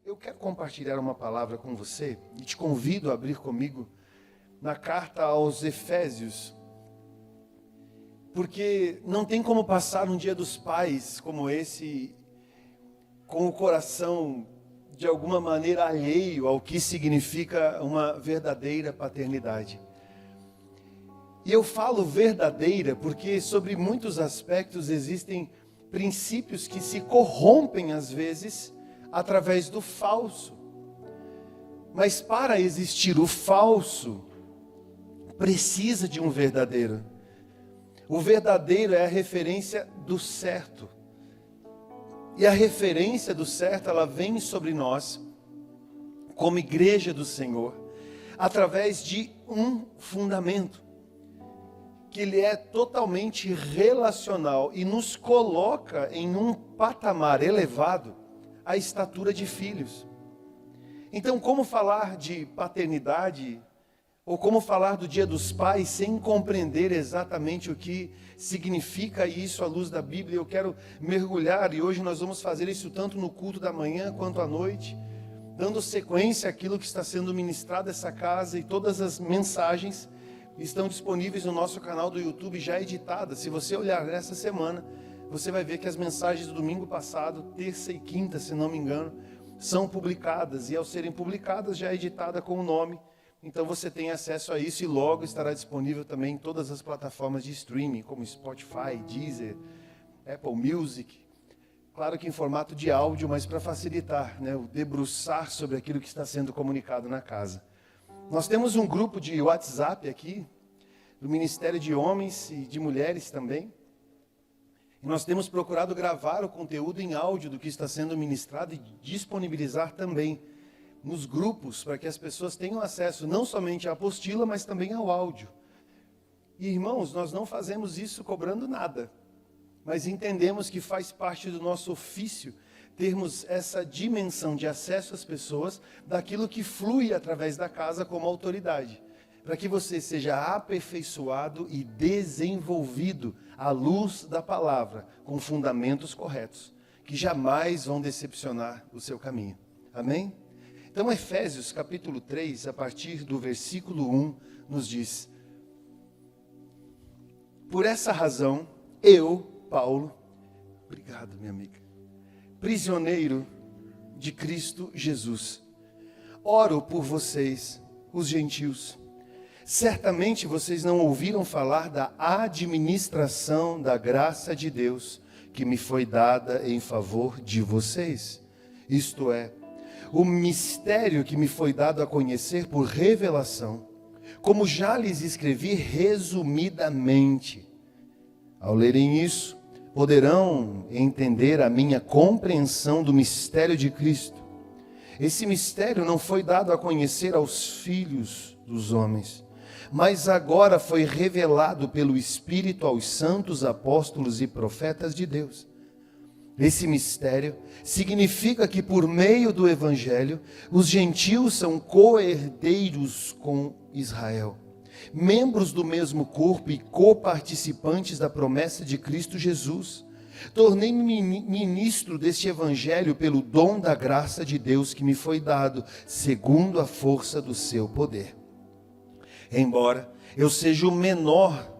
Eu quero compartilhar uma palavra com você e te convido a abrir comigo na carta aos Efésios, porque não tem como passar um dia dos pais como esse com o coração de alguma maneira alheio ao que significa uma verdadeira paternidade. E eu falo verdadeira porque sobre muitos aspectos existem princípios que se corrompem às vezes através do falso. Mas para existir o falso, precisa de um verdadeiro. O verdadeiro é a referência do certo. E a referência do certo, ela vem sobre nós, como igreja do Senhor, através de um fundamento, que ele é totalmente relacional e nos coloca em um patamar elevado à estatura de filhos. Então, como falar de paternidade, ou como falar do Dia dos Pais, sem compreender exatamente o que significa isso à luz da Bíblia? Eu quero mergulhar, e hoje nós vamos fazer isso tanto no culto da manhã quanto à noite, dando sequência àquilo que está sendo ministrado nessa casa, e todas as mensagens estão disponíveis no nosso canal do YouTube, já editadas. Se você olhar nessa semana, você vai ver que as mensagens do domingo passado, terça e quinta, se não me engano, são publicadas, e ao serem publicadas, já é editada com o nome. Então você tem acesso a isso e logo estará disponível também em todas as plataformas de streaming, como Spotify, Deezer, Apple Music. Claro que em formato de áudio, mas para facilitar, o debruçar sobre aquilo que está sendo comunicado na casa. Nós temos um grupo de WhatsApp aqui, do Ministério de Homens e de Mulheres também. E nós temos procurado gravar o conteúdo em áudio do que está sendo ministrado e disponibilizar também nos grupos, para que as pessoas tenham acesso não somente à apostila, mas também ao áudio. E irmãos, nós não fazemos isso cobrando nada, mas entendemos que faz parte do nosso ofício termos essa dimensão de acesso às pessoas, daquilo que flui através da casa como autoridade, para que você seja aperfeiçoado e desenvolvido à luz da palavra, com fundamentos corretos, que jamais vão decepcionar o seu caminho. Amém? Então, Efésios capítulo 3, a partir do versículo 1, nos diz: por essa razão, eu, Paulo, obrigado, minha amiga, prisioneiro de Cristo Jesus, oro por vocês, os gentios. Certamente vocês não ouviram falar da administração da graça de Deus que me foi dada em favor de vocês, isto é, o mistério que me foi dado a conhecer por revelação, como já lhes escrevi resumidamente. Ao lerem isso, poderão entender a minha compreensão do mistério de Cristo. Esse mistério não foi dado a conhecer aos filhos dos homens, mas agora foi revelado pelo Espírito aos santos apóstolos e profetas de Deus. Esse mistério significa que por meio do Evangelho, os gentios são co-herdeiros com Israel, membros do mesmo corpo e coparticipantes da promessa de Cristo Jesus. Tornei-me ministro deste Evangelho pelo dom da graça de Deus que me foi dado, segundo a força do seu poder. Embora eu seja o menor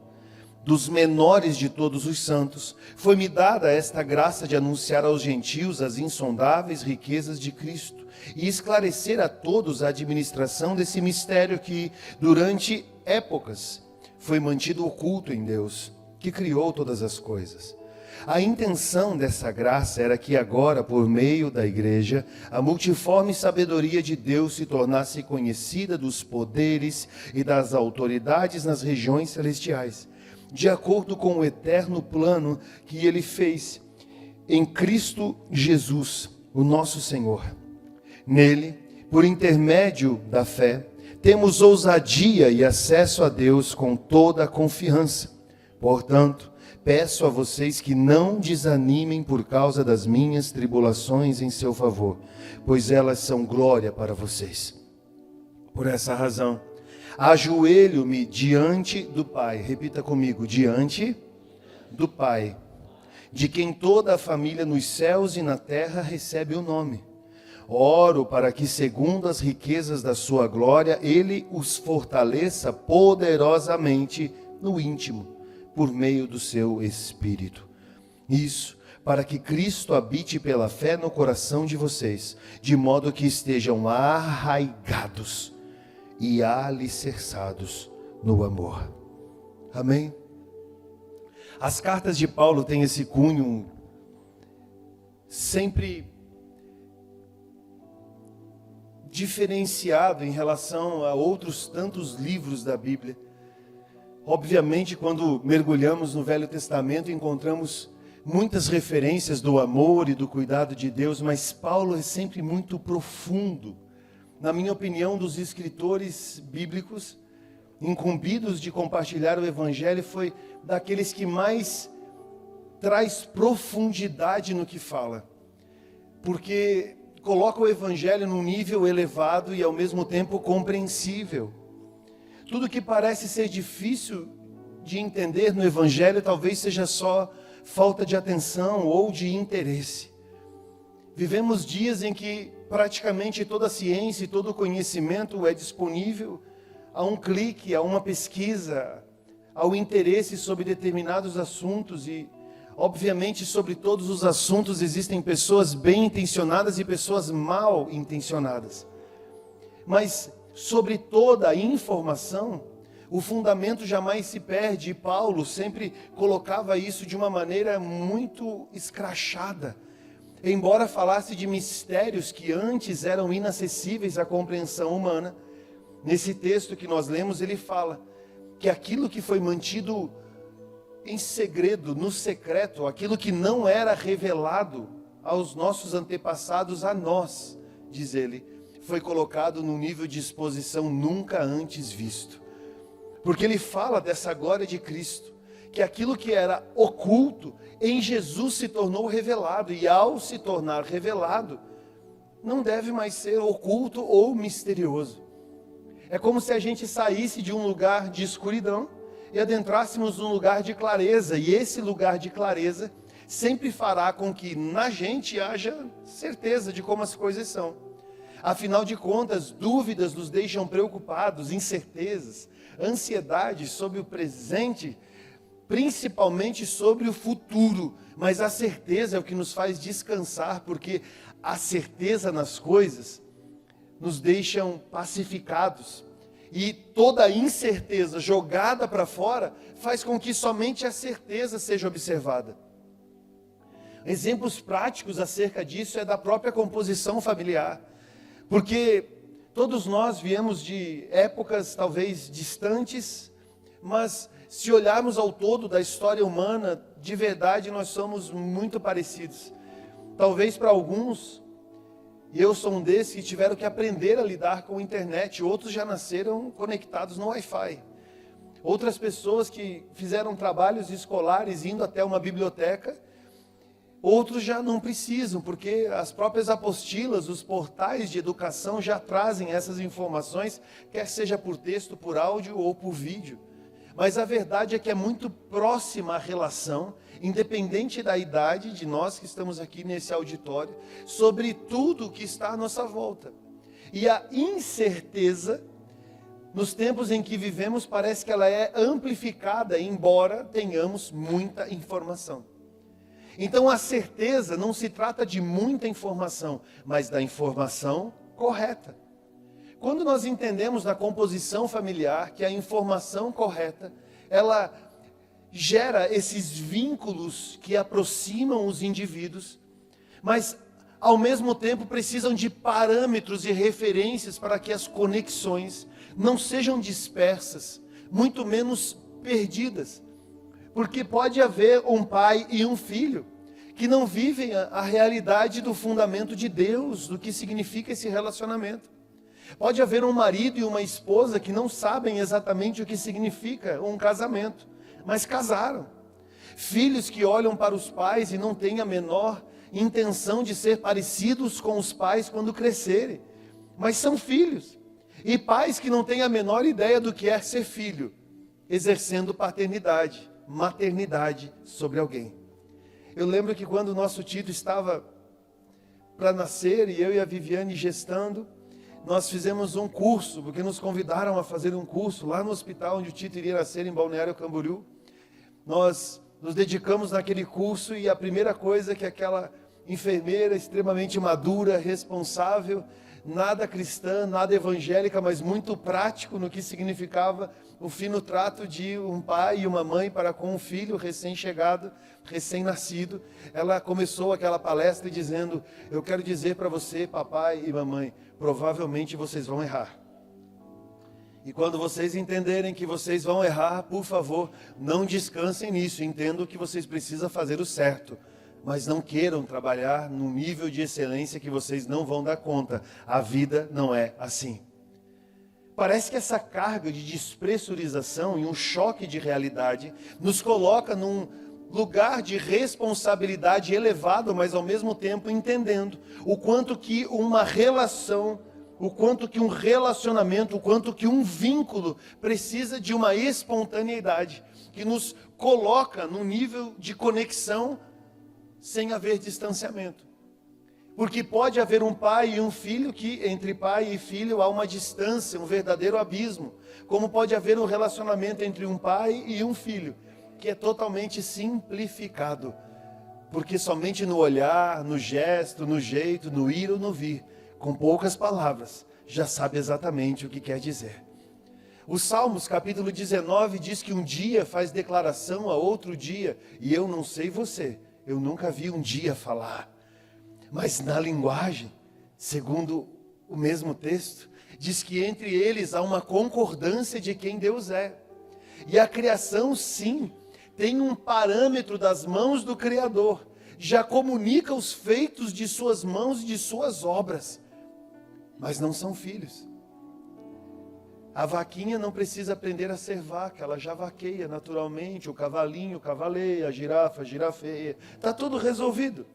dos menores de todos os santos, foi-me dada esta graça de anunciar aos gentios as insondáveis riquezas de Cristo e esclarecer a todos a administração desse mistério que, durante épocas, foi mantido oculto em Deus, que criou todas as coisas. A intenção dessa graça era que agora, por meio da igreja, a multiforme sabedoria de Deus se tornasse conhecida dos poderes e das autoridades nas regiões celestiais, de acordo com o eterno plano que ele fez em Cristo Jesus, o nosso Senhor. Nele, por intermédio da fé, temos ousadia e acesso a Deus com toda a confiança. Portanto, peço a vocês que não desanimem por causa das minhas tribulações em seu favor, pois elas são glória para vocês. Por essa razão, ajoelho-me diante do Pai, repita comigo, diante do Pai, de quem toda a família nos céus e na terra recebe o nome. Oro para que, segundo as riquezas da sua glória, Ele os fortaleça poderosamente no íntimo, por meio do seu Espírito. Isso, para que Cristo habite pela fé no coração de vocês, de modo que estejam arraigados e alicerçados no amor. Amém? As cartas de Paulo têm esse cunho sempre diferenciado em relação a outros tantos livros da Bíblia. Obviamente, quando mergulhamos no Velho Testamento, encontramos muitas referências do amor e do cuidado de Deus, mas Paulo é sempre muito profundo. Na minha opinião, dos escritores bíblicos incumbidos de compartilhar o Evangelho, foi daqueles que mais traz profundidade no que fala, porque coloca o Evangelho num nível elevado e ao mesmo tempo compreensível. Tudo que parece ser difícil de entender no Evangelho talvez seja só falta de atenção ou de interesse. Vivemos dias em que praticamente toda a ciência e todo o conhecimento é disponível a um clique, a uma pesquisa, ao interesse sobre determinados assuntos. E, obviamente, sobre todos os assuntos existem pessoas bem intencionadas e pessoas mal intencionadas. Mas sobre toda a informação, o fundamento jamais se perde, e Paulo sempre colocava isso de uma maneira muito escrachada. Embora falasse de mistérios que antes eram inacessíveis à compreensão humana, nesse texto que nós lemos, ele fala que aquilo que foi mantido em segredo, no secreto, aquilo que não era revelado aos nossos antepassados, a nós, diz ele, foi colocado num nível de exposição nunca antes visto. Porque ele fala dessa glória de Cristo, que aquilo que era oculto em Jesus se tornou revelado, e ao se tornar revelado, não deve mais ser oculto ou misterioso. É como se a gente saísse de um lugar de escuridão e adentrássemos num lugar de clareza, e esse lugar de clareza sempre fará com que na gente haja certeza de como as coisas são. Afinal de contas, dúvidas nos deixam preocupados, incertezas, ansiedade sobre o presente, principalmente sobre o futuro, mas a certeza é o que nos faz descansar, porque a certeza nas coisas nos deixam pacificados, e toda a incerteza jogada para fora faz com que somente a certeza seja observada. Exemplos práticos acerca disso é da própria composição familiar, porque todos nós viemos de épocas talvez distantes, mas se olharmos ao todo da história humana, de verdade nós somos muito parecidos. Talvez para alguns, e eu sou um desses, que tiveram que aprender a lidar com a internet, outros já nasceram conectados no Wi-Fi. Outras pessoas que fizeram trabalhos escolares indo até uma biblioteca, outros já não precisam, porque as próprias apostilas, os portais de educação já trazem essas informações, quer seja por texto, por áudio ou por vídeo. Mas a verdade é que é muito próxima a relação, independente da idade de nós que estamos aqui nesse auditório, sobre tudo que está à nossa volta. E a incerteza, nos tempos em que vivemos, parece que ela é amplificada, embora tenhamos muita informação. Então a certeza não se trata de muita informação, mas da informação correta. Quando nós entendemos na composição familiar que a informação correta, ela gera esses vínculos que aproximam os indivíduos, mas ao mesmo tempo precisam de parâmetros e referências para que as conexões não sejam dispersas, muito menos perdidas. Porque pode haver um pai e um filho que não vivem a realidade do fundamento de Deus, do que significa esse relacionamento. Pode haver um marido e uma esposa que não sabem exatamente o que significa um casamento, mas casaram. Filhos que olham para os pais e não têm a menor intenção de ser parecidos com os pais quando crescerem, mas são filhos. E pais que não têm a menor ideia do que é ser filho, exercendo paternidade, maternidade sobre alguém. Eu lembro que quando o nosso Tito estava para nascer, e eu e a Viviane gestando, nós fizemos um curso, porque nos convidaram a fazer um curso lá no hospital onde o Tito iria nascer, em Balneário Camboriú. Nós nos dedicamos naquele curso e a primeira coisa que aquela enfermeira extremamente madura, responsável, nada cristã, nada evangélica, mas muito prático no que significava o fino trato de um pai e uma mãe para com um filho recém-chegado, recém-nascido. Ela começou aquela palestra dizendo: eu quero dizer para você, papai e mamãe, provavelmente vocês vão errar. E quando vocês entenderem que vocês vão errar, por favor, não descansem nisso, entendam que vocês precisam fazer o certo. Mas não queiram trabalhar num nível de excelência que vocês não vão dar conta. A vida não é assim. Parece que essa carga de despressurização e um choque de realidade nos coloca num lugar de responsabilidade elevado, mas ao mesmo tempo entendendo o quanto que uma relação, o quanto que um relacionamento, o quanto que um vínculo precisa de uma espontaneidade que nos coloca num nível de conexão sem haver distanciamento. Porque pode haver um pai e um filho que entre pai e filho há uma distância, um verdadeiro abismo. Como pode haver um relacionamento entre um pai e um filho que é totalmente simplificado. Porque somente no olhar, no gesto, no jeito, no ir ou no vir, com poucas palavras, já sabe exatamente o que quer dizer. O Salmos capítulo 19 diz que um dia faz declaração a outro dia, e eu não sei você, eu nunca vi um dia falar. Mas na linguagem, segundo o mesmo texto, diz que entre eles há uma concordância de quem Deus é. E a criação, sim, tem um parâmetro das mãos do Criador. Já comunica os feitos de suas mãos e de suas obras. Mas não são filhos. A vaquinha não precisa aprender a ser vaca, ela já vaqueia naturalmente. O cavalinho cavaleia, a girafa girafeia. Está tudo resolvido.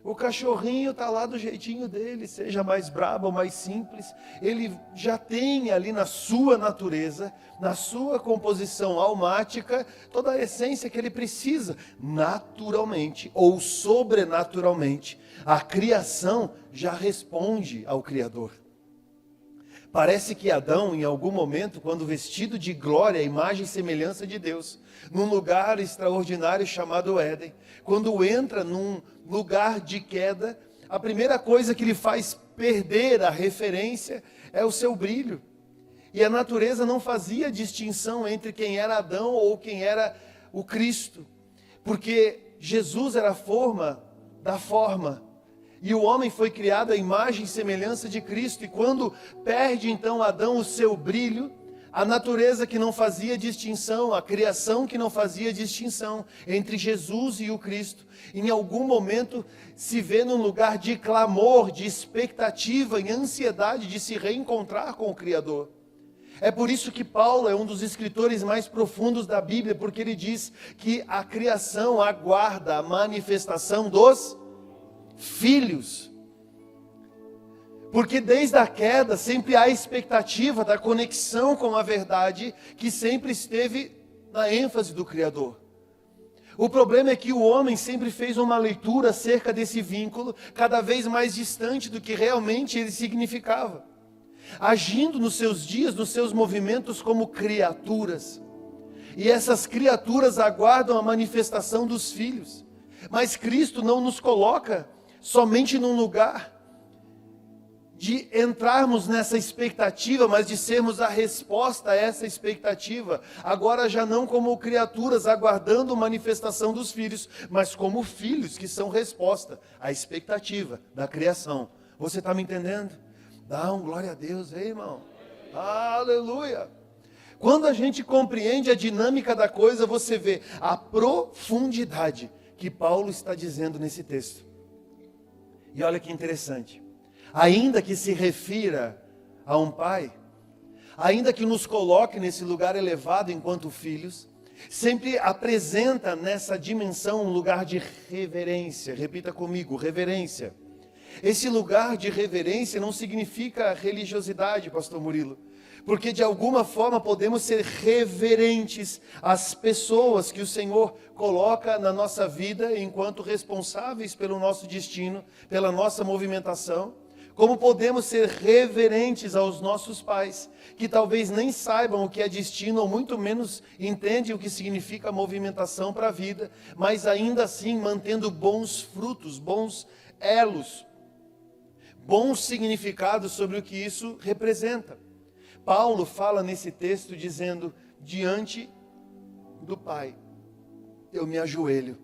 O cachorrinho está lá do jeitinho dele, seja mais brabo ou mais simples. Ele já tem ali na sua natureza, na sua composição almática, toda a essência que ele precisa. Naturalmente ou sobrenaturalmente, a criação já responde ao Criador. Parece que Adão, em algum momento, quando vestido de glória, imagem e semelhança de Deus, num lugar extraordinário chamado Éden, quando entra num lugar de queda, a primeira coisa que lhe faz perder a referência é o seu brilho. E a natureza não fazia distinção entre quem era Adão ou quem era o Cristo, porque Jesus era a forma da forma. E o homem foi criado à imagem e semelhança de Cristo. E quando perde então Adão o seu brilho, a natureza que não fazia distinção, a criação que não fazia distinção entre Jesus e o Cristo, em algum momento se vê num lugar de clamor, de expectativa, em ansiedade de se reencontrar com o Criador. É por isso que Paulo é um dos escritores mais profundos da Bíblia, porque ele diz que a criação aguarda a manifestação dos filhos. Porque desde a queda sempre há a expectativa da conexão com a verdade que sempre esteve na ênfase do Criador. O problema é que o homem sempre fez uma leitura acerca desse vínculo cada vez mais distante do que realmente ele significava, agindo nos seus dias, nos seus movimentos como criaturas. E essas criaturas aguardam a manifestação dos filhos. Mas Cristo não nos coloca somente num lugar de entrarmos nessa expectativa, mas de sermos a resposta a essa expectativa, agora já não como criaturas aguardando a manifestação dos filhos, mas como filhos que são resposta à expectativa da criação. Você está me entendendo? Dá um glória a Deus, hein, irmão? Aleluia! Quando a gente compreende a dinâmica da coisa, você vê a profundidade que Paulo está dizendo nesse texto. E olha que interessante. Ainda que se refira a um pai, ainda que nos coloque nesse lugar elevado enquanto filhos, sempre apresenta nessa dimensão um lugar de reverência. Repita comigo, reverência. Esse lugar de reverência não significa religiosidade, pastor Murilo, porque de alguma forma podemos ser reverentes às pessoas que o Senhor coloca na nossa vida enquanto responsáveis pelo nosso destino, pela nossa movimentação. Como podemos ser reverentes aos nossos pais, que talvez nem saibam o que é destino, ou muito menos entendem o que significa movimentação para a vida, mas ainda assim mantendo bons frutos, bons elos, bons significados sobre o que isso representa. Paulo fala nesse texto dizendo: diante do Pai, eu me ajoelho.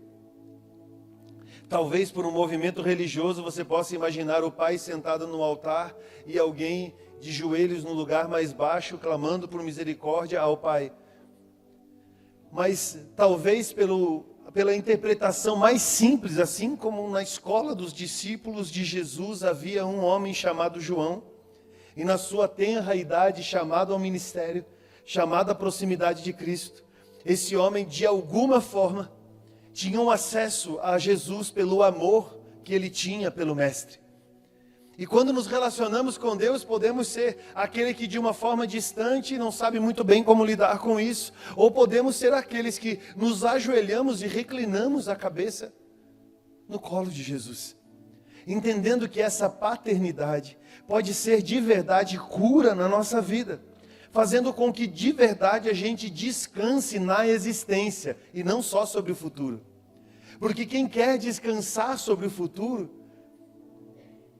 Talvez por um movimento religioso você possa imaginar o pai sentado no altar e alguém de joelhos no lugar mais baixo, clamando por misericórdia ao Pai. Mas talvez pela interpretação mais simples, assim como na escola dos discípulos de Jesus havia um homem chamado João, e na sua tenra idade chamado ao ministério, chamado à proximidade de Cristo. Esse homem, de alguma forma, tinha um acesso a Jesus pelo amor que ele tinha pelo Mestre. E quando nos relacionamos com Deus, podemos ser aquele que de uma forma distante não sabe muito bem como lidar com isso, ou podemos ser aqueles que nos ajoelhamos e reclinamos a cabeça no colo de Jesus, entendendo que essa paternidade pode ser de verdade cura na nossa vida, fazendo com que de verdade a gente descanse na existência e não só sobre o futuro. Porque quem quer descansar sobre o futuro,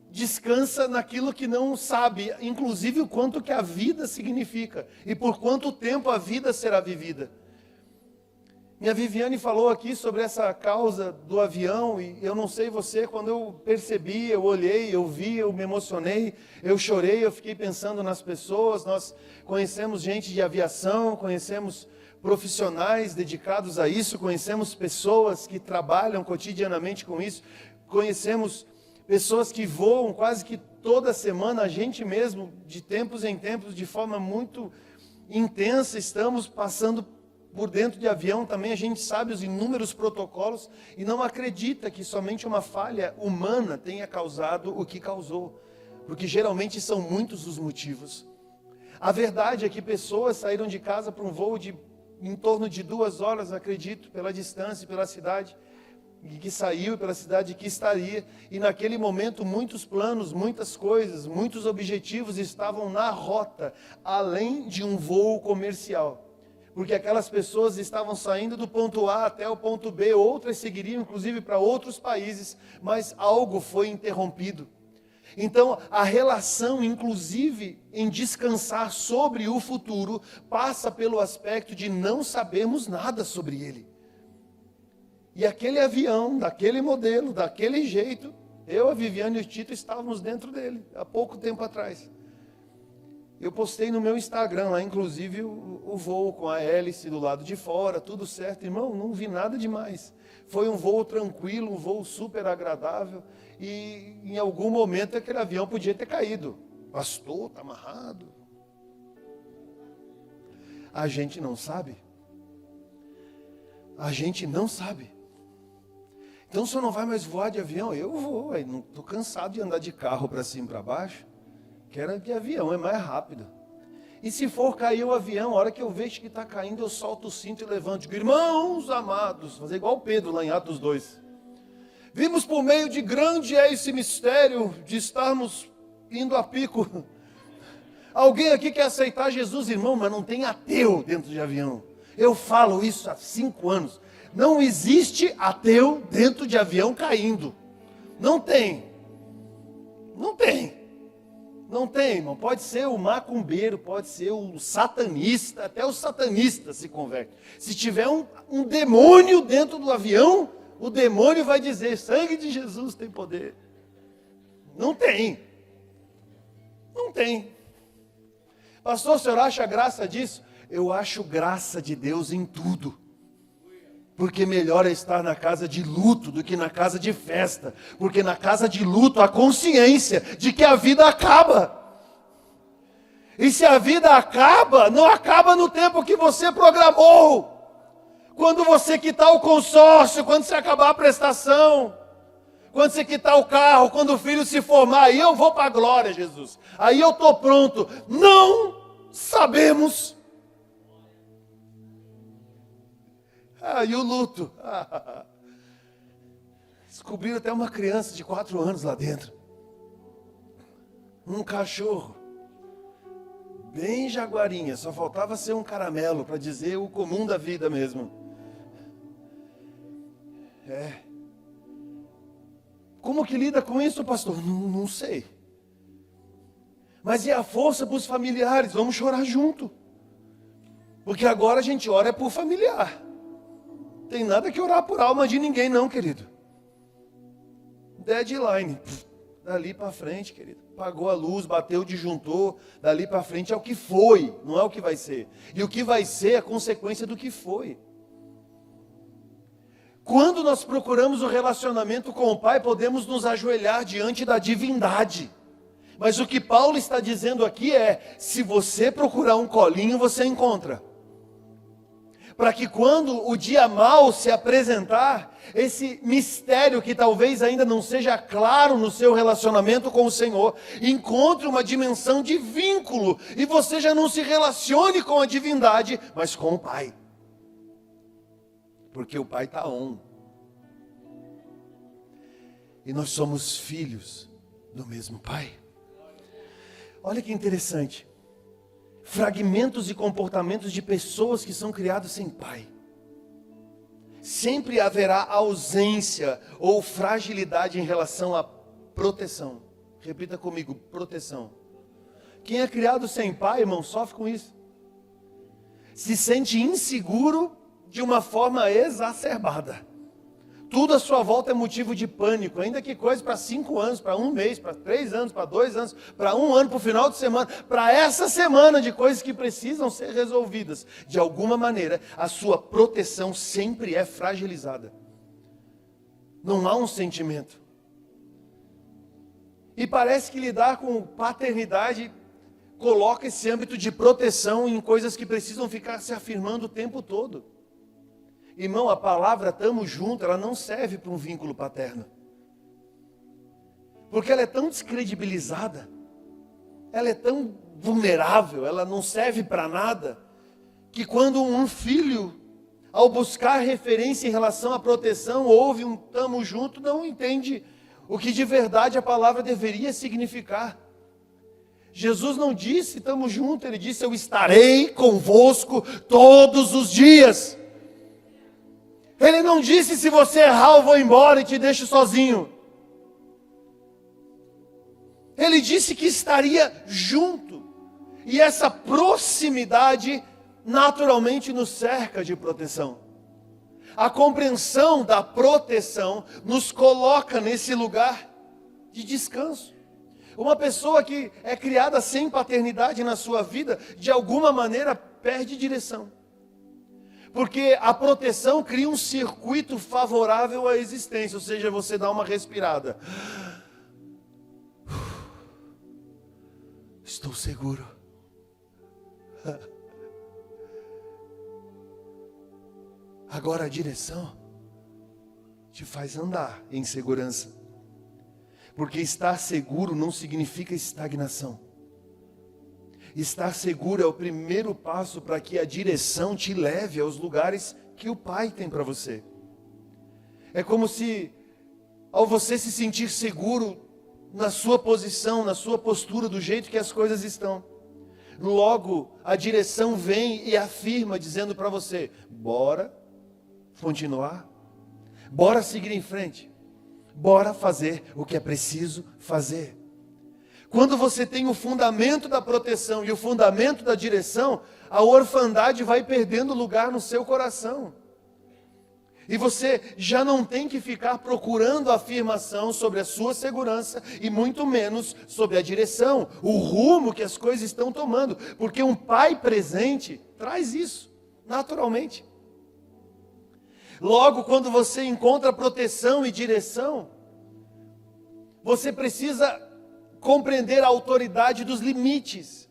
descansa naquilo que não sabe, inclusive o quanto que a vida significa e por quanto tempo a vida será vivida. Minha Viviane falou aqui sobre essa causa do avião, e eu não sei você, quando eu percebi, eu olhei, eu vi, eu me emocionei, eu chorei, eu fiquei pensando nas pessoas. Nós conhecemos gente de aviação, conhecemos profissionais dedicados a isso, conhecemos pessoas que trabalham cotidianamente com isso, conhecemos pessoas que voam quase que toda semana, a gente mesmo, de tempos em tempos, de forma muito intensa, estamos passando por dentro de avião também. A gente sabe os inúmeros protocolos e não acredita que somente uma falha humana tenha causado o que causou, porque geralmente são muitos os motivos. A verdade é que pessoas saíram de casa para um voo de em torno de 2 horas, acredito, pela distância, pela cidade que saiu, pela cidade que estaria, e naquele momento muitos planos, muitas coisas, muitos objetivos estavam na rota, além de um voo comercial. Porque aquelas pessoas estavam saindo do ponto A até o ponto B, outras seguiriam inclusive para outros países, mas algo foi interrompido. Então, a relação, inclusive, em descansar sobre o futuro, passa pelo aspecto de não sabermos nada sobre ele. E aquele avião, daquele modelo, daquele jeito, eu, a Viviane e o Tito estávamos dentro dele, há pouco tempo atrás. Eu postei no meu Instagram lá, inclusive, o voo com a hélice do lado de fora, tudo certo. Irmão, não vi nada demais. Foi um voo tranquilo, um voo super agradável. E em algum momento aquele avião podia ter caído. Pastor, está amarrado. A gente não sabe. A gente não sabe. Então o senhor não vai mais voar de avião? Eu vou, não estou cansado de andar de carro para cima e para baixo. Quero de avião, é mais rápido. E se for cair o avião, a hora que eu vejo que está caindo, eu solto o cinto e levanto. Digo, irmãos amados, fazer igual Pedro lá em Atos 2. Vimos por meio de grande é esse mistério de estarmos indo a pico. Alguém aqui quer aceitar Jesus, irmão, mas não tem ateu dentro de avião. Eu falo isso há 5 anos. Não existe ateu dentro de avião caindo. Não tem. Não tem. Não tem, irmão. Pode ser o macumbeiro, pode ser o satanista, até o satanista se converte. Se tiver um demônio dentro do avião, o demônio vai dizer, sangue de Jesus tem poder. Não tem. Não tem. Pastor, o senhor acha graça disso? Eu acho graça de Deus em tudo. Porque melhor é estar na casa de luto do que na casa de festa. Porque na casa de luto há consciência de que a vida acaba. E se a vida acaba, não acaba no tempo que você programou. Quando você quitar o consórcio, quando você acabar a prestação, quando você quitar o carro, quando o filho se formar, aí eu vou para a glória, Jesus. Aí eu estou pronto. Não! sabemos. E o luto? Descobriram até uma criança de 4 anos lá dentro. Um cachorro. Bem jaguarinha, só faltava ser um caramelo para dizer o comum da vida mesmo. Como que lida com isso, pastor? Não sei. Mas e a força para os familiares? Vamos chorar junto. Porque agora a gente ora por familiar. Tem nada que orar por alma de ninguém não, querido. Deadline. Dali para frente, querido. Apagou a luz, bateu o disjuntor. Dali para frente é o que foi, não é o que vai ser. E o que vai ser é consequência do que foi. Quando nós procuramos o relacionamento com o Pai, podemos nos ajoelhar diante da divindade. Mas o que Paulo está dizendo aqui é, se você procurar um colinho, você encontra. Para que quando o dia mau se apresentar, esse mistério que talvez ainda não seja claro no seu relacionamento com o Senhor, encontre uma dimensão de vínculo, e você já não se relacione com a divindade, mas com o Pai. Porque o Pai está on. E nós somos filhos do mesmo Pai. Olha que interessante. Fragmentos e comportamentos de pessoas que são criadas sem pai. Sempre haverá ausência ou fragilidade em relação à proteção. Repita comigo, proteção. Quem é criado sem pai, irmão, sofre com isso. Se sente inseguro de uma forma exacerbada. Tudo à sua volta é motivo de pânico, ainda que coisa para 5 anos, para 1 mês, para 3 anos, para 2 anos, para 1 ano, para o final de semana, para essa semana de coisas que precisam ser resolvidas. De alguma maneira, a sua proteção sempre é fragilizada. Não há um sentimento. E parece que lidar com paternidade coloca esse âmbito de proteção em coisas que precisam ficar se afirmando o tempo todo. Irmão, a palavra "tamo junto", ela não serve para um vínculo paterno. Porque ela é tão descredibilizada, ela é tão vulnerável, ela não serve para nada, que quando um filho, ao buscar referência em relação à proteção, ouve um "tamo junto", não entende o que de verdade a palavra deveria significar. Jesus não disse "tamo junto", ele disse "eu estarei convosco todos os dias". Ele não disse "se você errar eu vou embora e te deixo sozinho". Ele disse que estaria junto. E essa proximidade naturalmente nos cerca de proteção. A compreensão da proteção nos coloca nesse lugar de descanso. Uma pessoa que é criada sem paternidade na sua vida, de alguma maneira perde direção. Porque a proteção cria um circuito favorável à existência, ou seja, você dá uma respirada. Estou seguro. Agora a direção te faz andar em segurança. Porque estar seguro não significa estagnação. Estar seguro é o primeiro passo para que a direção te leve aos lugares que o Pai tem para você. É como se, ao você se sentir seguro na sua posição, na sua postura, do jeito que as coisas estão, logo a direção vem e afirma, dizendo para você: bora continuar, bora seguir em frente, bora fazer o que é preciso fazer. Quando você tem o fundamento da proteção e o fundamento da direção, a orfandade vai perdendo lugar no seu coração. E você já não tem que ficar procurando afirmação sobre a sua segurança e muito menos sobre a direção, o rumo que as coisas estão tomando. Porque um pai presente traz isso, naturalmente. Logo, quando você encontra proteção e direção, você precisa compreender a autoridade dos limites.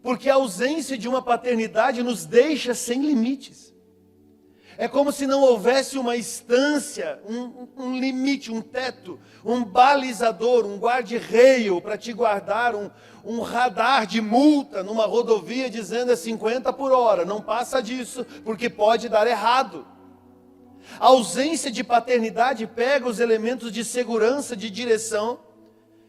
Porque a ausência de uma paternidade nos deixa sem limites. É como se não houvesse uma instância, um limite, um teto, um balizador, um guarda-reio para te guardar, um radar de multa numa rodovia dizendo é 50 por hora. Não passa disso, porque pode dar errado. A ausência de paternidade pega os elementos de segurança, de direção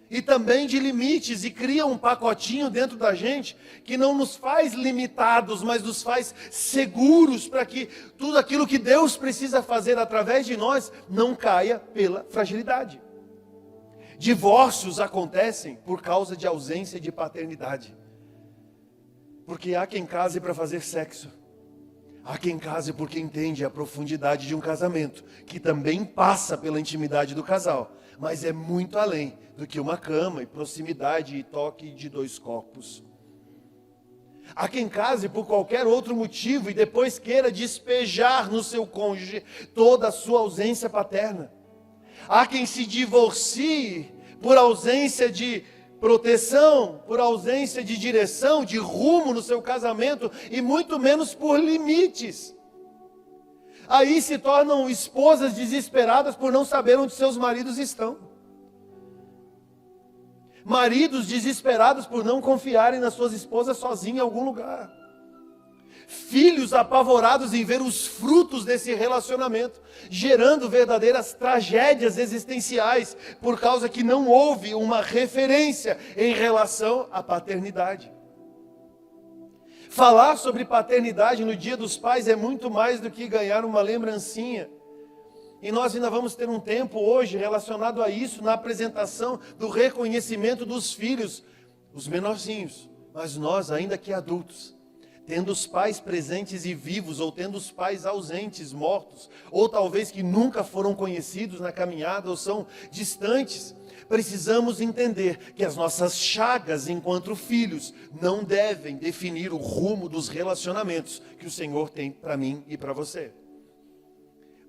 e também de limites, e cria um pacotinho dentro da gente que não nos faz limitados, mas nos faz seguros para que tudo aquilo que Deus precisa fazer através de nós não caia pela fragilidade. Divórcios acontecem por causa de ausência de paternidade. Porque há quem case para fazer sexo. Há quem case porque entende a profundidade de um casamento, que também passa pela intimidade do casal, mas é muito além do que uma cama e proximidade e toque de dois corpos. Há quem case por qualquer outro motivo e depois queira despejar no seu cônjuge toda a sua ausência paterna. Há quem se divorcie por ausência de proteção, por ausência de direção, de rumo no seu casamento e muito menos por limites. Aí se tornam esposas desesperadas por não saber onde seus maridos estão. Maridos desesperados por não confiarem nas suas esposas sozinhos em algum lugar. Filhos apavorados em ver os frutos desse relacionamento, gerando verdadeiras tragédias existenciais, por causa que não houve uma referência em relação à paternidade. Falar sobre paternidade no Dia dos Pais é muito mais do que ganhar uma lembrancinha. E nós ainda vamos ter um tempo hoje relacionado a isso, na apresentação do reconhecimento dos filhos, os menorzinhos, mas nós ainda que adultos, tendo os pais presentes e vivos, ou tendo os pais ausentes, mortos, ou talvez que nunca foram conhecidos na caminhada, ou são distantes, precisamos entender que as nossas chagas enquanto filhos não devem definir o rumo dos relacionamentos que o Senhor tem para mim e para você.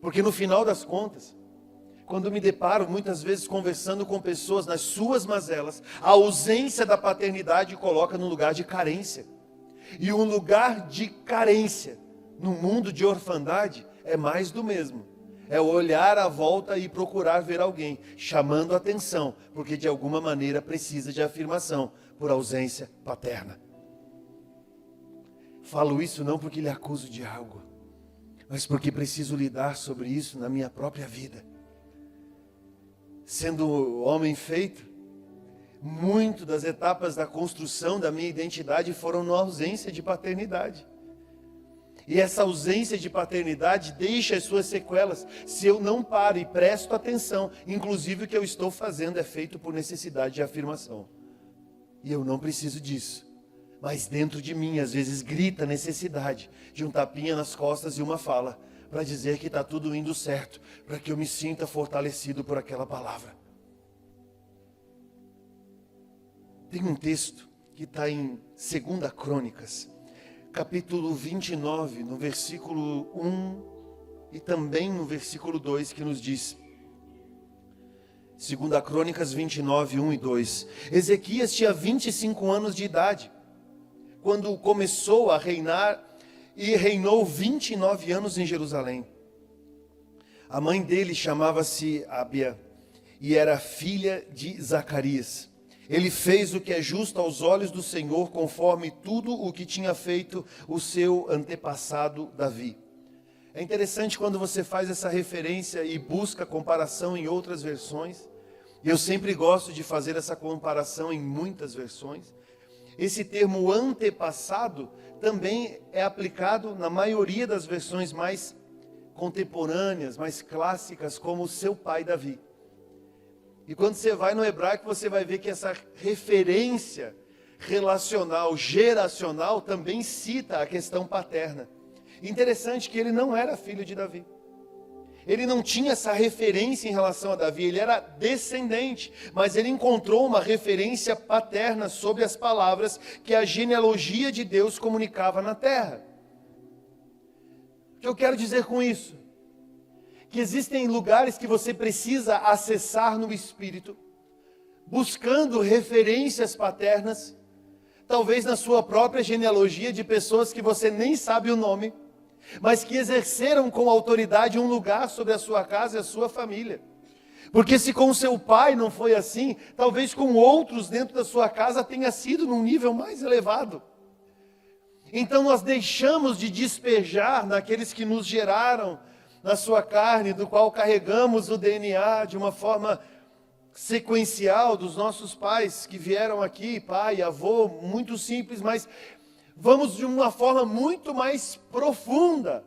Porque no final das contas, quando me deparo muitas vezes conversando com pessoas nas suas mazelas, a ausência da paternidade coloca num lugar de carência. E um lugar de carência no mundo de orfandade é mais do mesmo. É olhar à volta e procurar ver alguém chamando a atenção, porque de alguma maneira precisa de afirmação por ausência paterna. Falo isso não porque lhe acuso de algo, mas porque preciso lidar sobre isso na minha própria vida. Sendo homem feito, muito das etapas da construção da minha identidade foram na ausência de paternidade. E essa ausência de paternidade deixa as suas sequelas se eu não paro e presto atenção. Inclusive o que eu estou fazendo é feito por necessidade de afirmação. E eu não preciso disso. Mas dentro de mim, às vezes, grita a necessidade de um tapinha nas costas e uma fala para dizer que está tudo indo certo, para que eu me sinta fortalecido por aquela palavra. Tem um texto que está em 2 Crônicas, capítulo 29, no versículo 1 e também no versículo 2, que nos diz... 2 Crônicas 29, 1 e 2. Ezequias tinha 25 anos de idade quando começou a reinar, e reinou 29 anos em Jerusalém. A mãe dele chamava-se Abia e era filha de Zacarias. Ele fez o que é justo aos olhos do Senhor, conforme tudo o que tinha feito o seu antepassado Davi. É interessante quando você faz essa referência e busca comparação em outras versões. Eu sempre gosto de fazer essa comparação em muitas versões. Esse termo antepassado também é aplicado na maioria das versões mais contemporâneas, mais clássicas, como o seu pai Davi. E quando você vai no hebraico, você vai ver que essa referência relacional, geracional, também cita a questão paterna. Interessante que ele não era filho de Davi. Ele não tinha essa referência em relação a Davi, ele era descendente, mas ele encontrou uma referência paterna sobre as palavras que a genealogia de Deus comunicava na terra. O que eu quero dizer com isso? Que existem lugares que você precisa acessar no Espírito, buscando referências paternas, talvez na sua própria genealogia de pessoas que você nem sabe o nome, mas que exerceram com autoridade um lugar sobre a sua casa e a sua família. Porque se com seu pai não foi assim, talvez com outros dentro da sua casa tenha sido num nível mais elevado. Então nós deixamos de despejar naqueles que nos geraram na sua carne, do qual carregamos o DNA de uma forma sequencial dos nossos pais que vieram aqui, pai, avô, muito simples, mas vamos de uma forma muito mais profunda,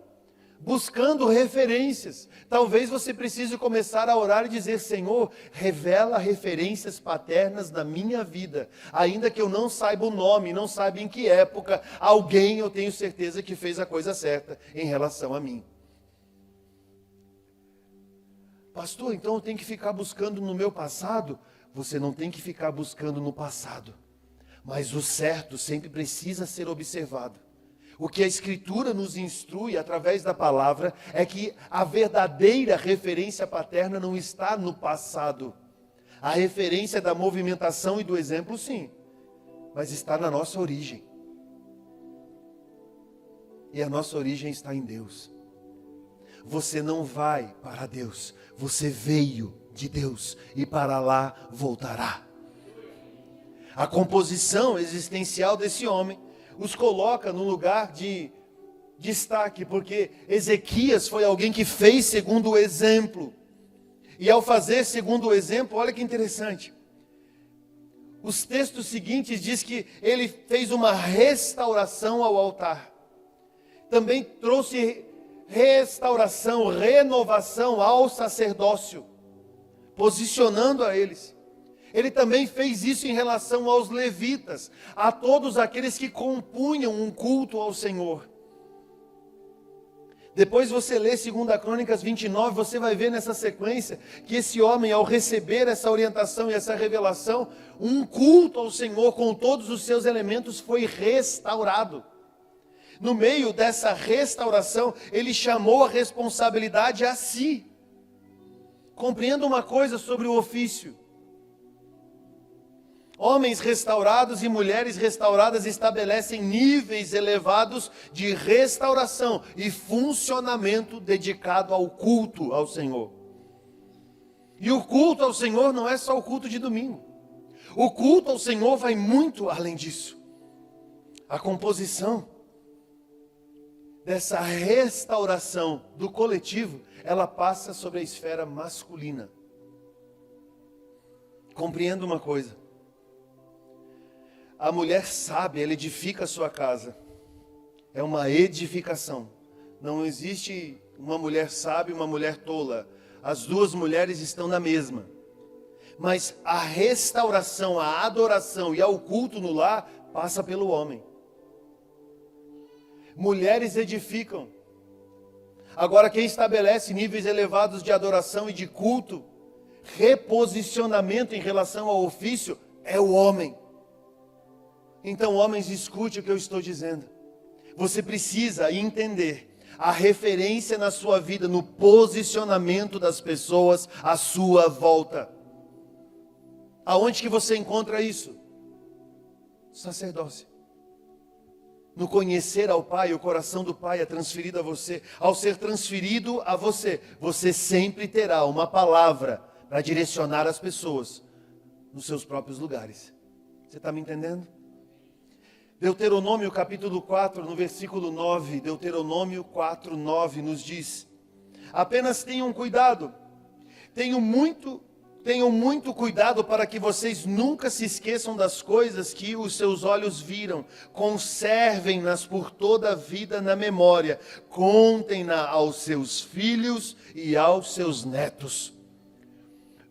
buscando referências. Talvez você precise começar a orar e dizer: Senhor, revela referências paternas na minha vida, ainda que eu não saiba o nome, não saiba em que época, alguém eu tenho certeza que fez a coisa certa em relação a mim. Pastor, então eu tenho que ficar buscando no meu passado? Você não tem que ficar buscando no passado, mas o certo sempre precisa ser observado. O que a Escritura nos instrui através da palavra é que a verdadeira referência paterna não está no passado. A referência da movimentação e do exemplo, sim, mas está na nossa origem. E a nossa origem está em Deus. Você não vai para Deus, você veio de Deus e para lá voltará. A composição existencial desse homem os coloca no lugar de destaque, porque Ezequias foi alguém que fez segundo o exemplo. E ao fazer segundo o exemplo, olha que interessante. Os textos seguintes diz que ele fez uma restauração ao altar. Também trouxe restauração, renovação ao sacerdócio, posicionando a eles. Ele também fez isso em relação aos levitas, a todos aqueles que compunham um culto ao Senhor. Depois você lê 2 Crônicas 29, você vai ver nessa sequência que esse homem, ao receber essa orientação e essa revelação, um culto ao Senhor com todos os seus elementos foi restaurado. No meio dessa restauração, ele chamou a responsabilidade a si. Compreenda uma coisa sobre o ofício. Homens restaurados e mulheres restauradas estabelecem níveis elevados de restauração e funcionamento dedicado ao culto ao Senhor. E o culto ao Senhor não é só o culto de domingo. O culto ao Senhor vai muito além disso. A composição dessa restauração do coletivo, ela passa sobre a esfera masculina. Compreenda uma coisa. A mulher sábia, ela edifica a sua casa. É uma edificação. Não existe uma mulher sábia e uma mulher tola. As duas mulheres estão na mesma. Mas a restauração, a adoração e ao culto no lar passa pelo homem. Mulheres edificam. Agora, quem estabelece níveis elevados de adoração e de culto, reposicionamento em relação ao ofício, é o homem. Então, homens, escute o que eu estou dizendo. Você precisa entender a referência na sua vida, no posicionamento das pessoas à sua volta. Aonde que você encontra isso? Sacerdócio. No conhecer ao Pai, o coração do Pai é transferido a você. Ao ser transferido a você, você sempre terá uma palavra para direcionar as pessoas nos seus próprios lugares. Você está me entendendo? Deuteronômio capítulo 4, no versículo 9, Deuteronômio 4, 9 nos diz: apenas tenham cuidado, tenham muito cuidado para que vocês nunca se esqueçam das coisas que os seus olhos viram, conservem-nas por toda a vida na memória, contem-na aos seus filhos e aos seus netos.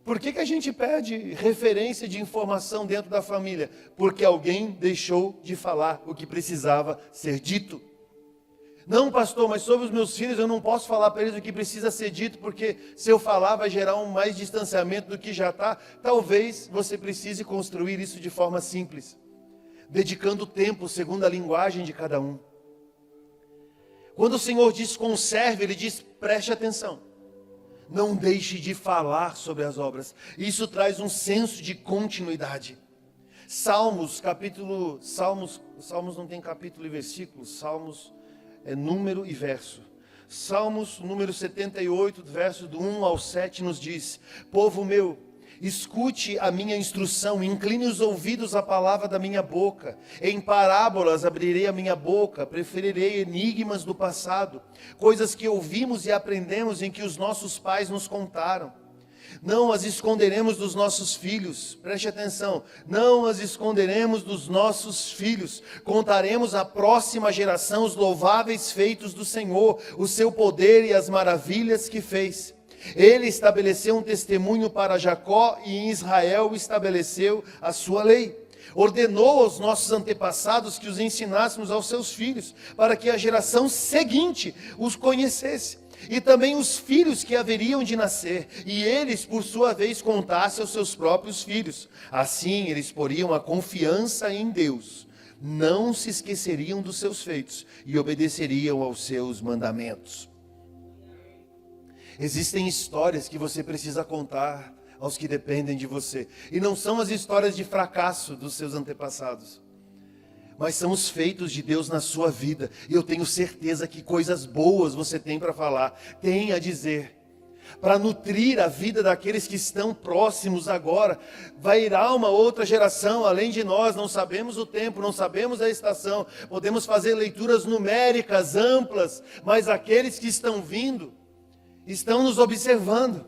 Por que a gente pede referência de informação dentro da família? Porque alguém deixou de falar o que precisava ser dito. Não, pastor, mas sobre os meus filhos eu não posso falar para eles o que precisa ser dito, porque se eu falar vai gerar um mais distanciamento do que já está. Talvez você precise construir isso de forma simples, dedicando tempo segundo a linguagem de cada um. Quando o Senhor diz conserve, Ele diz preste atenção. Não deixe de falar sobre as obras. Isso traz um senso de continuidade. Salmos não tem capítulo e versículo. Salmos é número e verso. Salmos número 78, verso do 1 ao 7 nos diz: povo meu, escute a minha instrução, incline os ouvidos à palavra da minha boca. Em parábolas abrirei a minha boca, preferirei enigmas do passado, coisas que ouvimos e aprendemos em que os nossos pais nos contaram. Não as esconderemos dos nossos filhos, preste atenção, não as esconderemos dos nossos filhos, contaremos à próxima geração os louváveis feitos do Senhor, o seu poder e as maravilhas que fez. Ele estabeleceu um testemunho para Jacó e em Israel estabeleceu a sua lei. Ordenou aos nossos antepassados que os ensinássemos aos seus filhos, para que a geração seguinte os conhecesse. E também os filhos que haveriam de nascer, e eles, por sua vez, contassem aos seus próprios filhos. Assim, eles poriam a confiança em Deus, não se esqueceriam dos seus feitos e obedeceriam aos seus mandamentos. Existem histórias que você precisa contar aos que dependem de você. E não são as histórias de fracasso dos seus antepassados, mas são os feitos de Deus na sua vida. E eu tenho certeza que coisas boas você tem para falar, tem a dizer, para nutrir a vida daqueles que estão próximos agora. Vai irá uma outra geração além de nós, não sabemos o tempo, não sabemos a estação, podemos fazer leituras numéricas, amplas, mas aqueles que estão vindo, estão nos observando.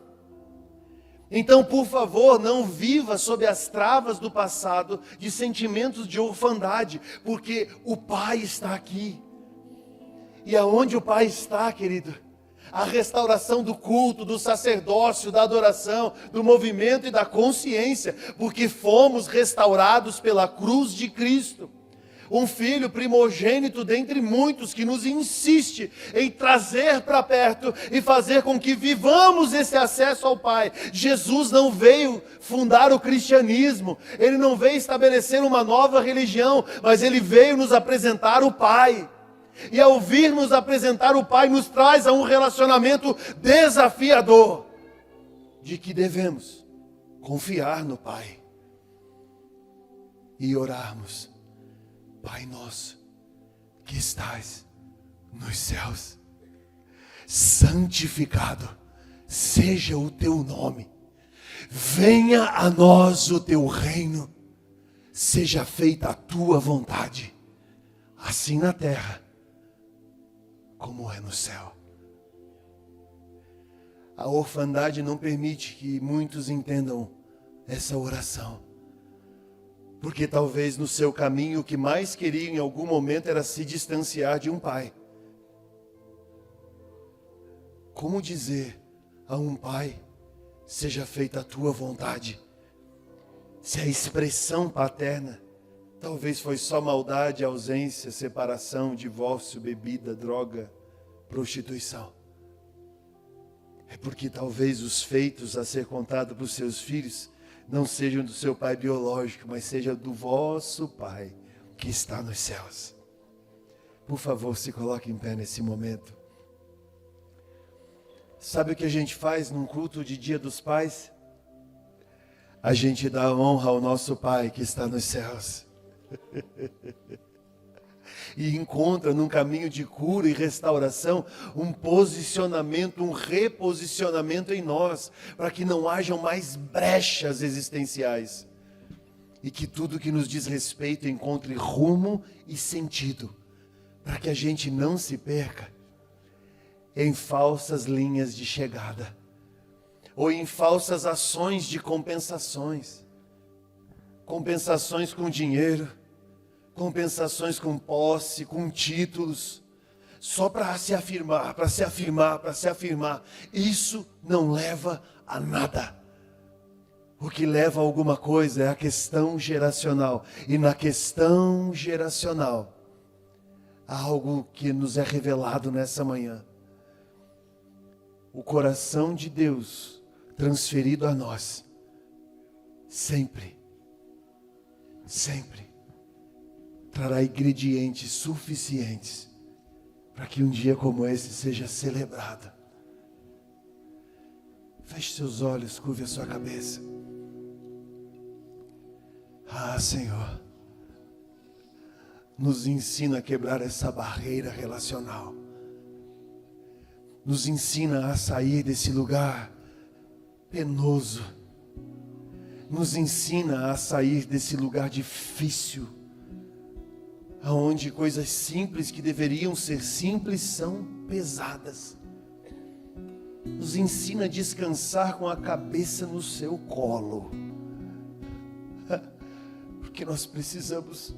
Então, por favor, não viva sob as travas do passado, de sentimentos de orfandade, porque o Pai está aqui. E aonde o Pai está, querido? A restauração do culto, do sacerdócio, da adoração, do movimento e da consciência, porque fomos restaurados pela cruz de Cristo. Um filho primogênito dentre muitos que nos insiste em trazer para perto e fazer com que vivamos esse acesso ao Pai. Jesus não veio fundar o cristianismo, Ele não veio estabelecer uma nova religião, mas Ele veio nos apresentar o Pai. E ao vir nos apresentar o Pai, nos traz a um relacionamento desafiador, de que devemos confiar no Pai e orarmos: Pai nosso, que estás nos céus, santificado seja o teu nome. Venha a nós o teu reino. Seja feita a tua vontade, assim na terra, como é no céu. A orfandade não permite que muitos entendam essa oração, porque talvez no seu caminho o que mais queria em algum momento era se distanciar de um pai. Como dizer a um pai: seja feita a tua vontade, se a expressão paterna talvez foi só maldade, ausência, separação, divórcio, bebida, droga, prostituição? É porque talvez os feitos a ser contados para os seus filhos não sejam do seu pai biológico, mas seja do vosso Pai que está nos céus. Por favor, se coloque em pé nesse momento. Sabe o que a gente faz num culto de Dia dos Pais? A gente dá honra ao nosso Pai que está nos céus. E encontra num caminho de cura e restauração um posicionamento, um reposicionamento em nós, para que não hajam mais brechas existenciais e que tudo que nos diz respeito encontre rumo e sentido, para que a gente não se perca em falsas linhas de chegada ou em falsas ações de compensações com dinheiro, compensações com posse, com títulos, só para se afirmar, para se afirmar, para se afirmar. Isso não leva a nada. O que leva a alguma coisa é a questão geracional. E na questão geracional, há algo que nos é revelado nessa manhã. O coração de Deus transferido a nós, sempre, trará ingredientes suficientes para que um dia como esse seja celebrado. Feche seus olhos, curve a sua cabeça. Ah, Senhor, nos ensina a quebrar essa barreira relacional. Nos ensina a sair desse lugar penoso. Nos ensina a sair desse lugar difícil, aonde coisas simples que deveriam ser simples são pesadas. Nos ensina a descansar com a cabeça no seu colo. Porque nós precisamos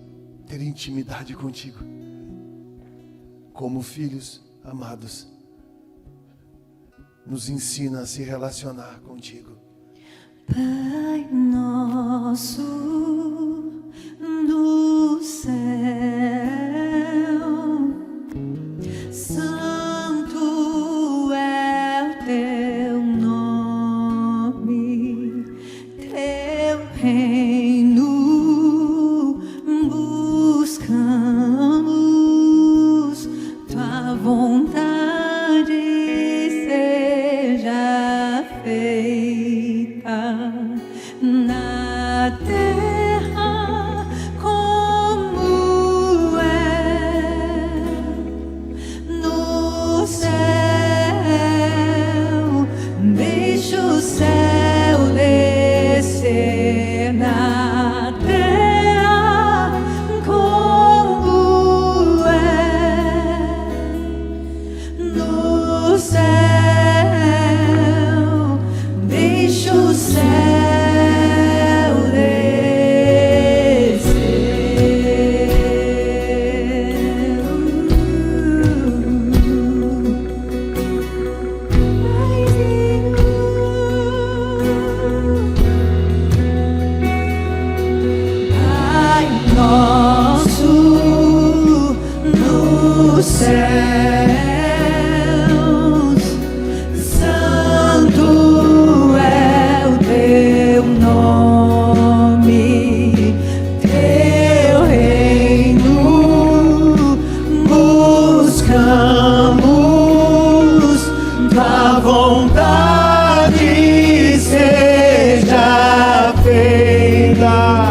ter intimidade contigo. Como filhos amados, nos ensina a se relacionar contigo. Pai nosso no céu, santo é o teu nome, teu reino buscamos, tua vontade seja feita na terra como é no céu. Deixa o céu descer na terra como é no céu. Deixa o céu Pai nosso nos céus, santo é o teu nome, teu reino buscamos, tua vontade seja feita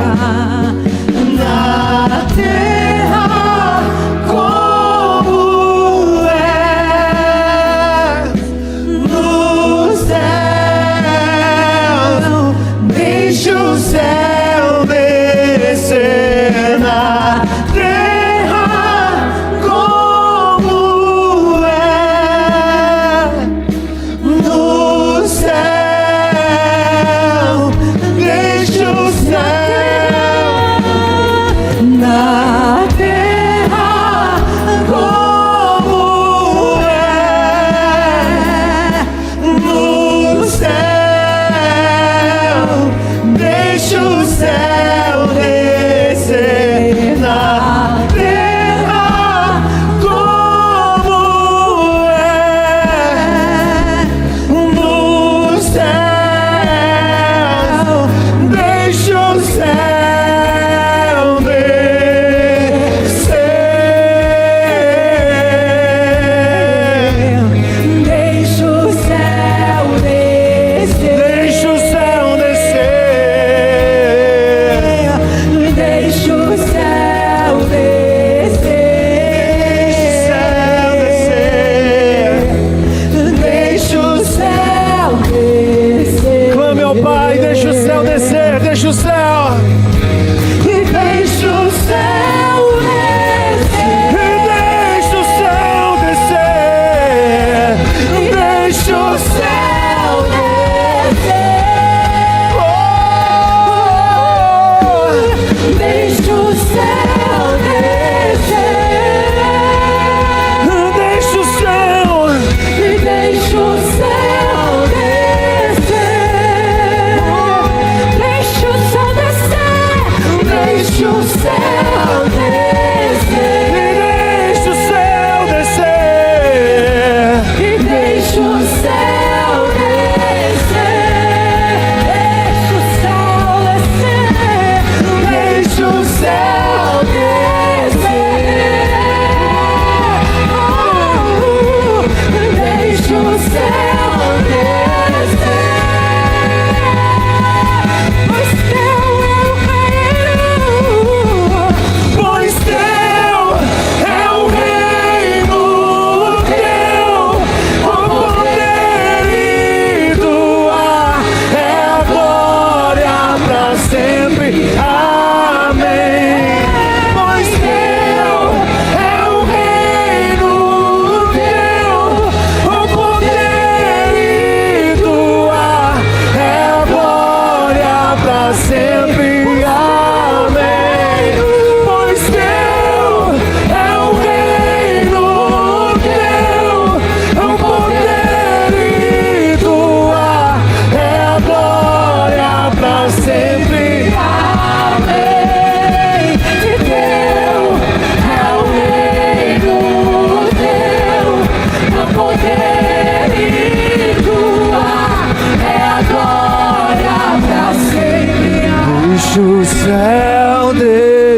na terra como é no céu. Deixa o céu descer na terra como é no céu. Deixa o céu na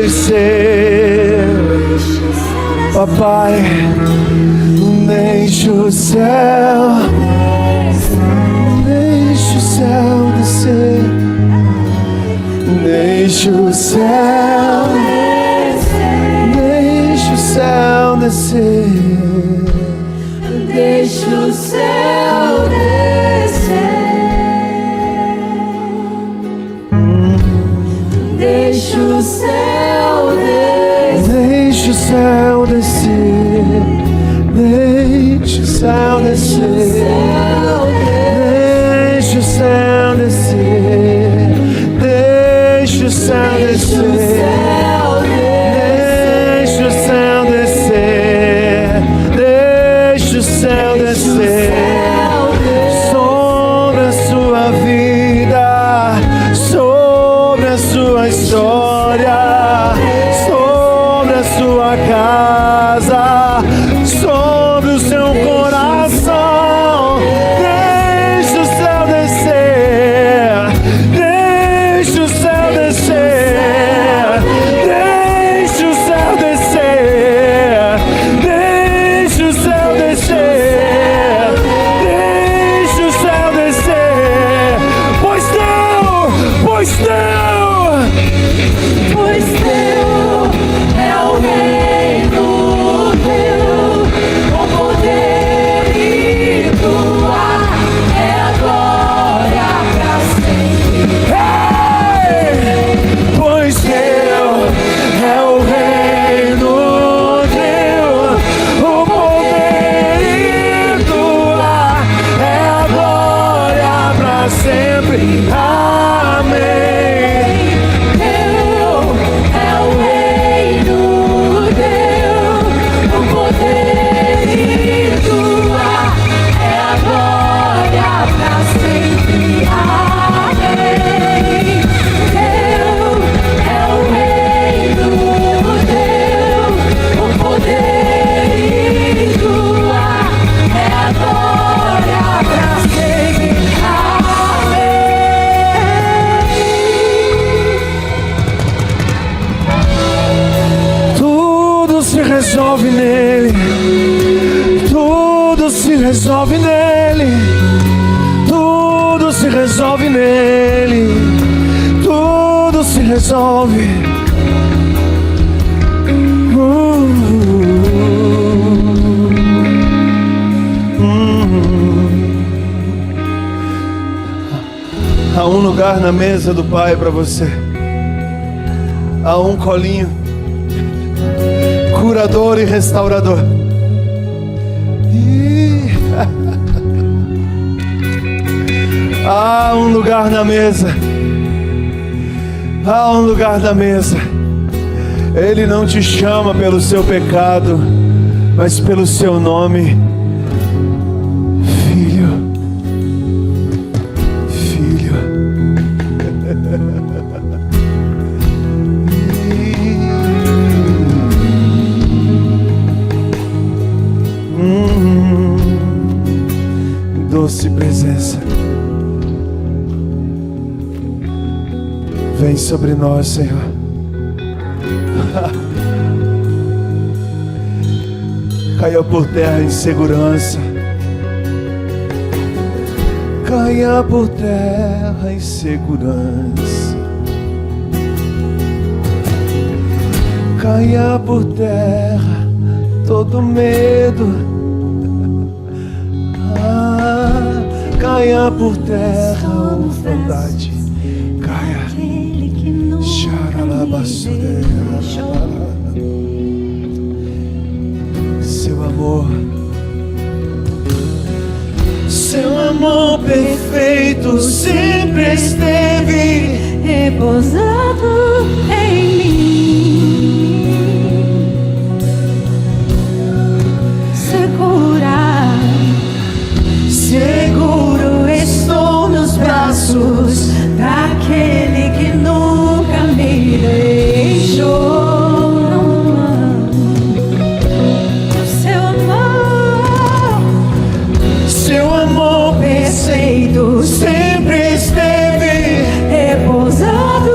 descer. Papai, deixa o céu descer. Deixa o céu descer. Deixa o céu descer. Deixa o céu descer. Deixa o céu descer. Deixa o céu descer. Deixa o céu descer. Deixa o céu descer. Deixa o céu descer. Deixa o céu descer sobre a sua vida, sobre a sua história, sobre a sua casa, sobre o seu coração. Deixa o céu descer. Deixa o céu descer. Deixa o céu descer. Deixa o céu descer. Deixa o céu descer. Pois teu é o reino teu, o poder e tua é a glória pra sempre. Pois teu é o reino teu, o poder e tua é a glória pra sempre. Amém. Resolve nele, tudo se resolve nele, tudo se resolve nele, tudo se resolve. Há um lugar na mesa do Pai para você, há um colinho curador e restaurador. Há um lugar na mesa. Há um lugar na mesa. Ele não te chama pelo seu pecado, mas pelo seu nome. Filho. Doce presença, vem sobre nós, Senhor. Caia por terra em segurança, caia por terra em segurança, caia por terra todo medo. Caia por terra a orfandade, caia. Seu amor perfeito sempre esteve repousado em mim. Seguro estou nos braços daquele que nunca me deixou. Seu amor perfeito sempre esteve repousado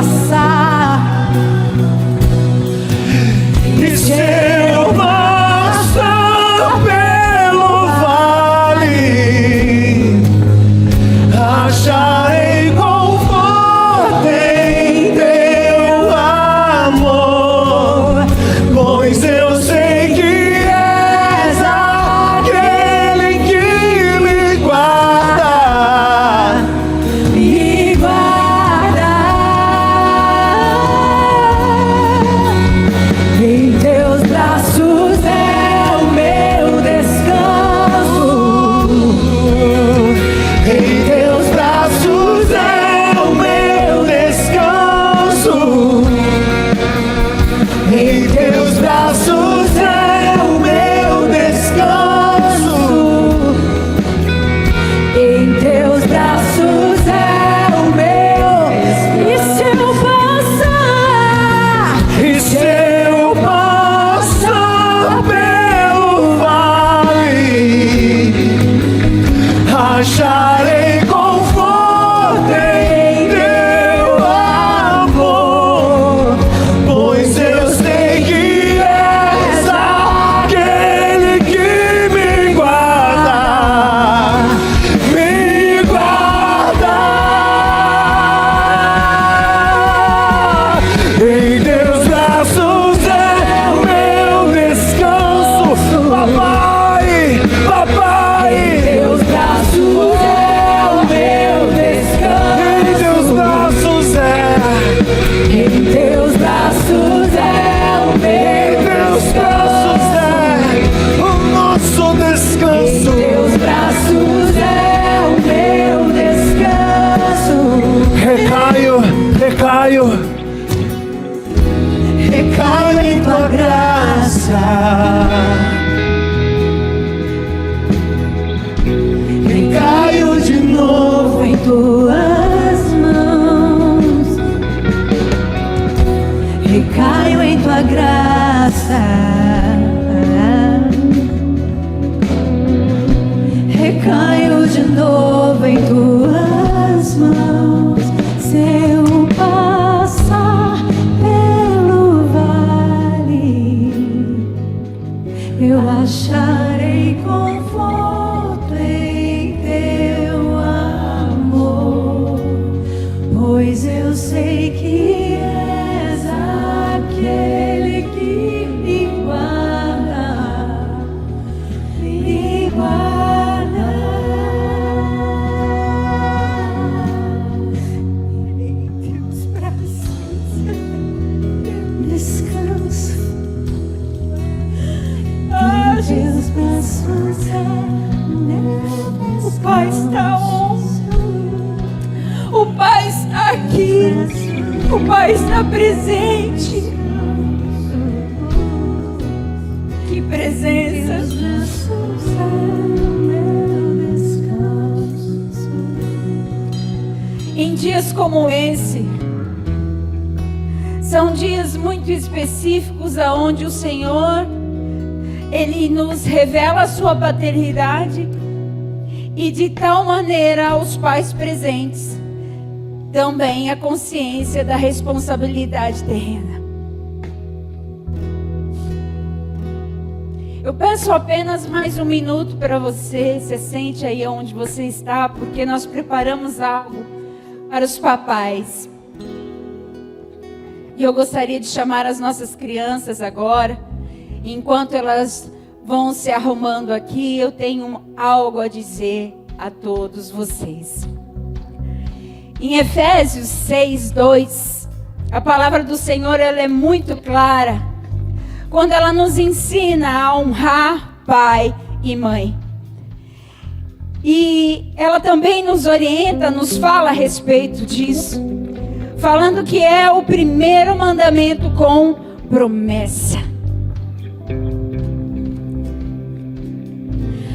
passar, e se eu passar pelo vale, acharei conforto em teu amor, pois eu sei que és aquele que me guarda. me guarda. Em teus braços é o meu descanso. Em teus braços é o meu descanso. Em teus braços é o meu descanso. Em teus braços é o meu. E se eu passar, E se eu passar pelo vale, acharei conforto em teu amor, pois eu sei que és aquele que me guarda, me guarda. Em teus braços é o meu descanso, papai, papai. teus braços é o meu descanso. Em teus braços é, Em teus braços é o em meu teus braços é o nosso Em descanso. teus braços é o meu descanso. Recaio, recaio, recaio em tua graça. Recaio de novo Em tuas mãos, recaio em tua graça. Recaio de novo em tuas mãos. Se eu passar pelo vale, eu acharei conforto em teu amor, pois eu sei que és aquele que me guarda, me guarda. Em teus braços descanso. Em teus braços é meu O Pai está onde? O Pai está aqui. O Pai está presente. Que presença. Em dias como esse, são dias muito específicos aonde o Senhor, Ele nos revela a sua paternidade e de tal maneira aos pais presentes também a consciência da responsabilidade terrena. Eu peço apenas mais um minuto para você, se sente aí onde você está, porque nós preparamos algo para os papais. E eu gostaria de chamar as nossas crianças agora. Enquanto elas vão se arrumando aqui, eu tenho algo a dizer a todos vocês. Em Efésios 6:2, a palavra do Senhor ela é muito clara, quando ela nos ensina a honrar pai e mãe. E ela também nos orienta, nos fala a respeito disso, falando que é o primeiro mandamento com promessa.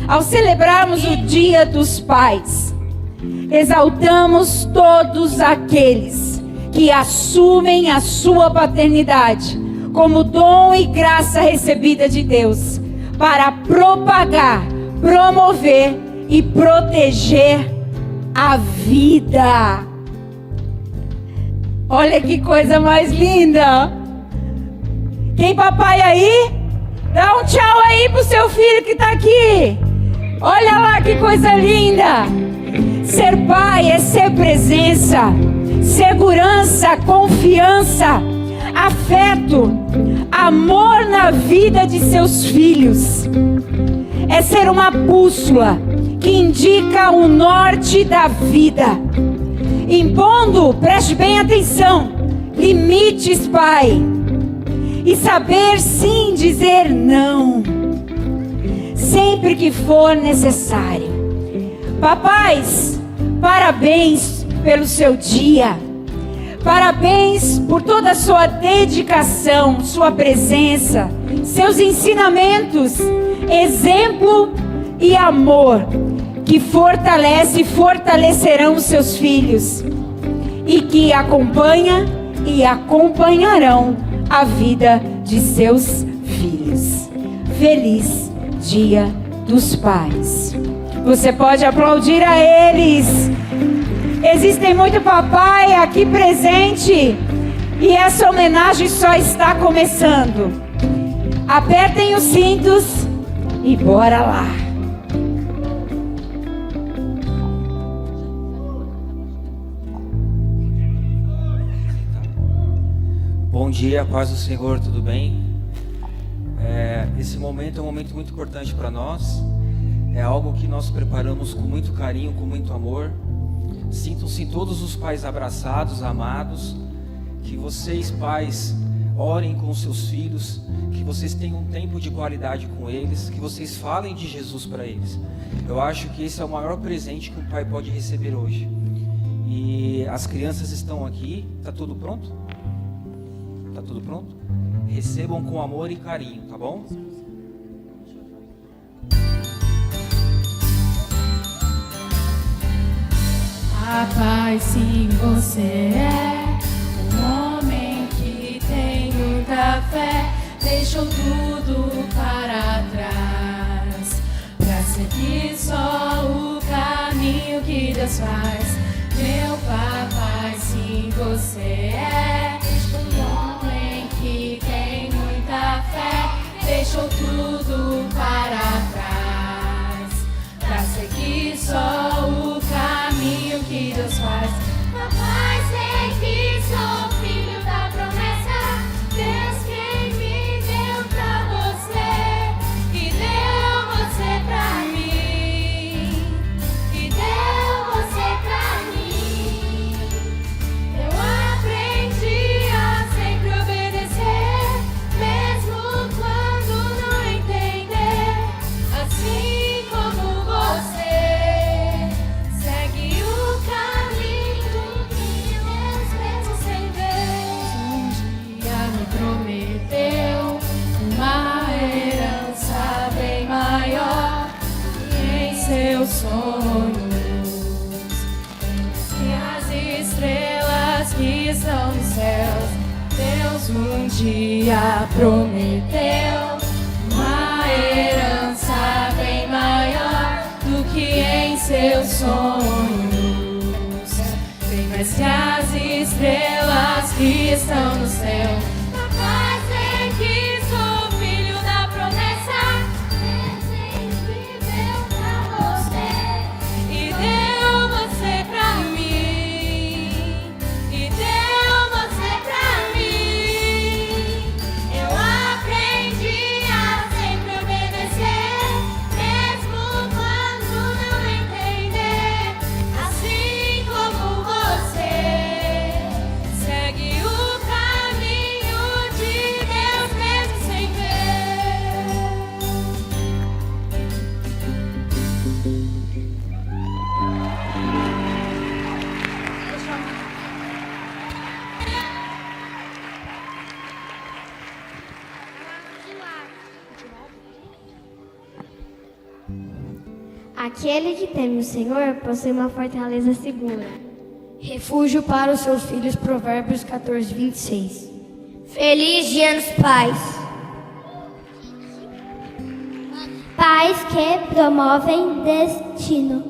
Ao celebrarmos o Dia dos Pais, exaltamos todos aqueles que assumem a sua paternidade como dom e graça recebida de Deus, para propagar, promover e proteger a vida. Olha que coisa mais linda. Tem papai aí? Dá um tchau aí pro seu filho que tá aqui. Olha lá que coisa linda. Ser pai é ser presença, segurança, confiança, afeto, amor na vida de seus filhos. É ser uma bússola que indica o norte da vida, impondo, preste bem atenção, limites, pai, e saber sim dizer não, sempre que for necessário. Papais, parabéns pelo seu dia. Parabéns por toda a sua dedicação, sua presença, seus ensinamentos, exemplo e amor que fortalece e fortalecerão os seus filhos e que acompanha e acompanharão a vida de seus filhos. Feliz Dia dos Pais. Você pode aplaudir a eles. Existem muito papai aqui presente e essa homenagem só está começando. Apertem os cintos e bora lá. Bom dia, paz do Senhor, tudo bem? Esse momento é um momento muito importante para nós. É algo que nós preparamos com muito carinho, com muito amor. Sintam-se todos os pais abraçados, amados. Que vocês, pais, orem com os seus filhos. Que vocês tenham um tempo de qualidade com eles. Que vocês falem de Jesus para eles. Eu acho que esse é o maior presente que um pai pode receber hoje. E as crianças estão aqui. Tá tudo pronto? Tá tudo pronto? Recebam com amor e carinho, tá bom? Papai, sim, você é um homem que tem muita fé. Deixou tudo para trás pra seguir só o caminho que Deus faz. Meu papai, sim, você é um homem que tem muita fé. Deixou tudo para trás pra seguir só o caminho que Deus faz. Papai, sei que sou filho da promessa. Deus quem me deu pra você e deu você pra mim, e deu você pra mim. Eu aprendi a sempre obedecer, mesmo quando não entender. Assim como você segue o caminho que Deus mesmo sem Deus um dia me prometeu uma herança bem maior em seus sonhos. E as estrelas que estão nos céus, Deus um dia prometeu uma herança bem maior do que em seus sonhos. Bem mais que as estrelas que estão no céu. Papai, sei que sou filho da promessa. Deus viveu pra você e deu você pra mim, e deu você pra mim. Eu aprendi a sempre obedecer, mesmo quando não entender. Assim como você segue o caminho de Deus mesmo sem ver. Aquele que teme o Senhor possui uma fortaleza segura. Refúgio para os seus filhos. Provérbios 14, 26. Feliz Dia dos Pais. Pais que promovem destino,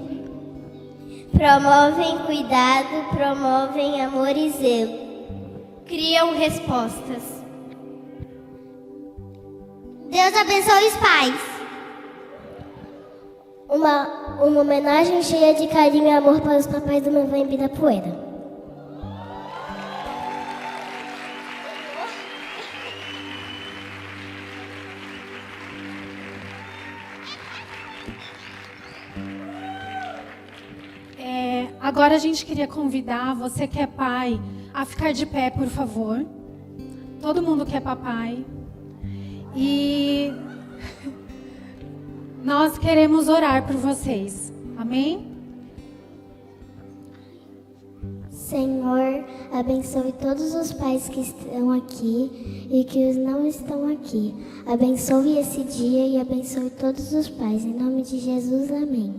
promovem cuidado, promovem amor e zelo. criam respostas. Deus abençoe os pais. Uma homenagem cheia de carinho e amor para os papais do meu avô em Ibirapuera. Agora a gente queria convidar você que é pai a ficar de pé, por favor. Todo mundo que é papai. E nós queremos orar por vocês. Amém? Senhor, abençoe todos os pais que estão aqui e que os não estão aqui. Abençoe esse dia e abençoe todos os pais. Em nome de Jesus, amém.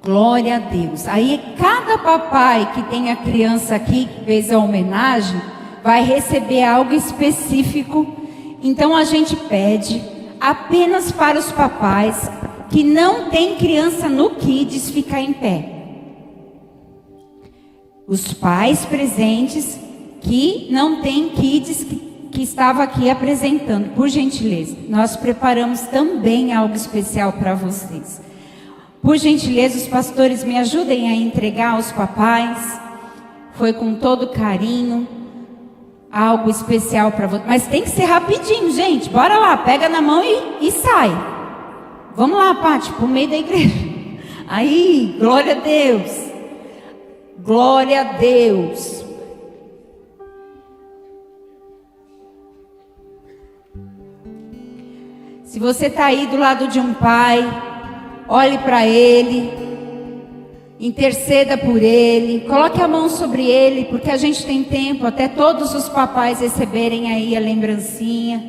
Glória a Deus. Aí cada papai que tem a criança aqui, que fez a homenagem, vai receber algo específico. Então a gente pede apenas para os papais que não tem criança no Kids ficar em pé. Os pais presentes que não tem Kids que estava aqui apresentando, por gentileza. Nós preparamos também algo especial para vocês. Por gentileza, os pastores me ajudem a entregar aos papais. Foi com todo carinho. Algo especial para você. Mas tem que ser rapidinho, gente. Bora lá, pega na mão e sai. Vamos lá, Paty, pro meio da igreja. Aí, glória a Deus. Glória a Deus. Se você está aí do lado de um pai, olhe para ele, interceda por ele, coloque a mão sobre ele, porque a gente tem tempo até todos os papais receberem aí a lembrancinha.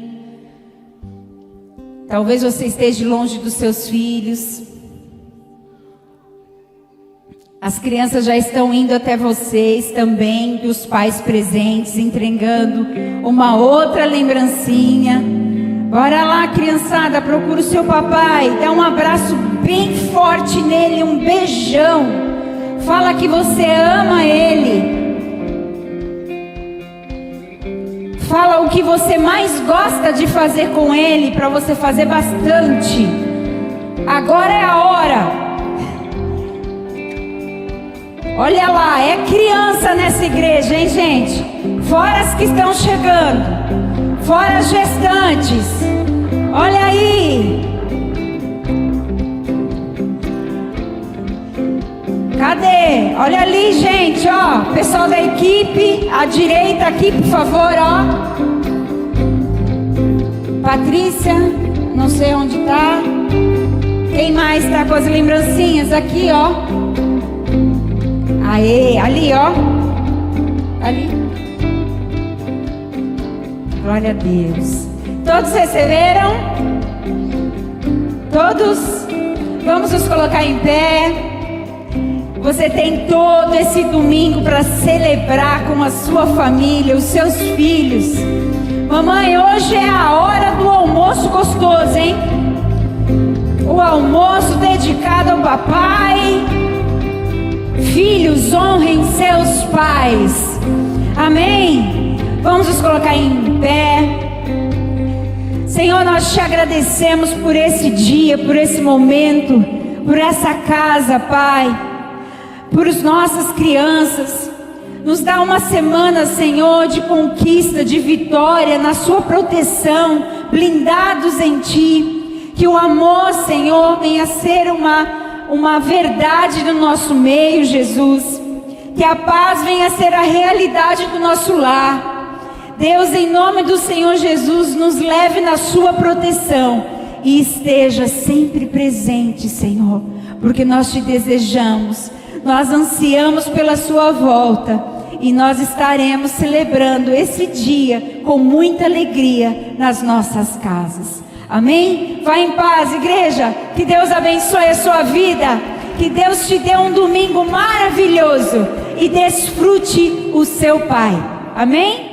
Talvez você esteja longe dos seus filhos. As crianças já estão indo até vocês também, dos pais presentes, entregando uma outra lembrancinha. Bora lá, criançada, procura o seu papai, dá um abraço bem forte nele, um beijão. Fala que você ama ele. Fala o que você mais gosta de fazer com ele, para você fazer bastante. Agora é a hora. Olha lá, é criança nessa igreja, hein, gente? Fora as que estão chegando. Fora as gestantes. Olha aí. Cadê? Olha ali, gente, ó. Pessoal da equipe, à direita aqui, por favor, ó. Patrícia, não sei onde tá. Quem mais tá com as lembrancinhas aqui, ó? Aê, ali, ó. Ali. Glória a Deus. Todos receberam? Todos? Vamos nos colocar em pé. Você tem todo esse domingo para celebrar com a sua família, os seus filhos. Mamãe, hoje é a hora do almoço gostoso, hein? O almoço dedicado ao papai. Filhos, honrem seus pais. Amém? Vamos nos colocar em pé. Senhor, nós te agradecemos por esse dia, por esse momento, por essa casa, Pai, por as nossas crianças. Nos dá uma semana, Senhor, de conquista, de vitória, na sua proteção, blindados em Ti. Que o amor, Senhor, venha a ser uma verdade no nosso meio, Jesus. Que a paz venha a ser a realidade do nosso lar. Deus, em nome do Senhor Jesus, nos leve na sua proteção e esteja sempre presente, Senhor, porque nós te desejamos, nós ansiamos pela sua volta e nós estaremos celebrando esse dia com muita alegria nas nossas casas. Amém? Vá em paz, igreja. Que Deus abençoe a sua vida. Que Deus te dê um domingo maravilhoso e desfrute o seu Pai. Amém?